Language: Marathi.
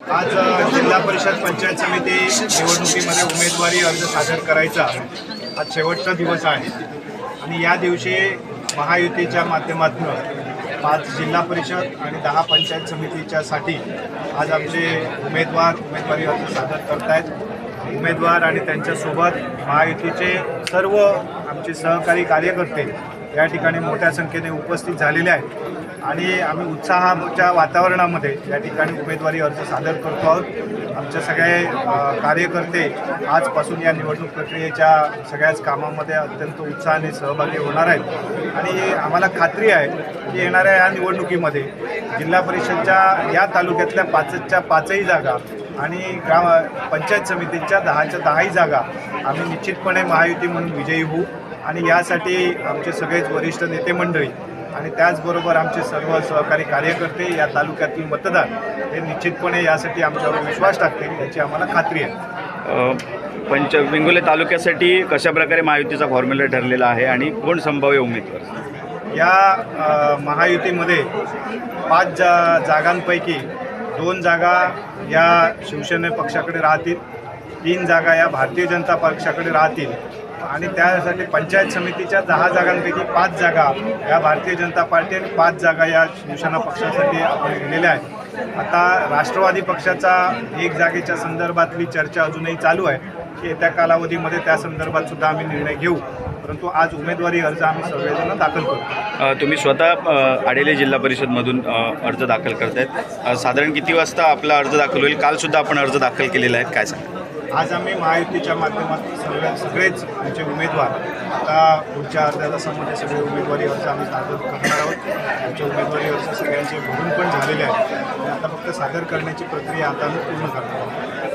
आज जिल्हा परिषद पंचायत समिती निवडणुकीमध्ये उमेदवारी अर्ज सादर करायचा आज शेवटचा दिवस आहे आणि या दिवशी महायुतीच्या माध्यमातून 5 जिल्हा परिषद आणि 10 पंचायत समितीच्यासाठी आज आमचे उमेदवारी अर्ज सादर करतायत। उमेदवार आणि त्यांच्यासोबत महायुतीचे सर्व आमचे सहकारी कार्यकर्ते या ठिकाणी मोठ्या संख्येने उपस्थित झालेले आहेत आणि आम्ही उत्साहाच्या वातावरणामध्ये या ठिकाणी उमेदवारी अर्ज सादर करतो आहोत। आमचे सगळे कार्यकर्ते आजपासून या निवडणूक प्रक्रियेच्या सगळ्याच कामामध्ये अत्यंत उत्साहाने सहभागी होणार आहेत आणि आम्हाला खात्री आहे की येणाऱ्या या निवडणुकीमध्ये जिल्हा परिषदच्या या तालुक्यातल्या 5च्या 5ही जागा आणि पंचायत समितीच्या 10च्या 10ही जागा आम्ही निश्चितपणे महायुती म्हणून विजयी होऊ आणि यासाठी आमचे सगळेच वरिष्ठ नेते मंडळी आणि त्याचबरोबर आमचे सर्व सहकारी कार्यकर्ते या तालुक्यातील मतदार हे निश्चितपणे यासाठी आमच्यावर विश्वास टाकतील याची आम्हाला खात्री आहे। वेंगुर्ले तालुक्यासाठी कशा प्रकारे महायुतीचा फॉर्म्युला ठरलेला आहे आणि कोण संभाव्य उमेदवार? या महायुतीमध्ये 5 जागांपैकी 2 जागा या शिवसेना पक्षाकडे राहतील, 3 जागा या भारतीय जनता पक्षाकडे राहतील आणि त्यासाठी पंचायत समितीच्या 10 जागांपैकी 5 जागा या भारतीय जनता पार्टी आणि 5 जागा या शिवसेना पक्षासाठी आपण दिलेल्या आहेत। आता राष्ट्रवादी पक्षाचा 1 जागेच्या संदर्भातली चर्चा अजूनही चालू आहे की येत्या कालावधीमध्ये त्या संदर्भात सुद्धा आम्ही निर्णय घेऊ, परंतु आज उमेदवारी अर्ज आम्ही सगळेजण दाखल करू। तुम्ही स्वतः आडेले जिल्हा परिषदमधून अर्ज दाखल करतायत, साधारण किती वाजता आपला अर्ज दाखल होईल? कालसुद्धा आपण अर्ज दाखल केलेला आहे, काय सांगा? आज आम्ही महायुतीच्या माध्यमातून सगळेच आमचे उमेदवार आता पुढच्या अर्ध्या तासामध्ये सगळे उमेदवारी अर्ज आम्ही सादर करणार आहोत। आमचे उमेदवारी अर्ज सगळ्यांचे भरून पण झालेले आहेत आणि आता फक्त सादर करण्याची प्रक्रिया आता आम्ही पूर्ण करणार आहोत।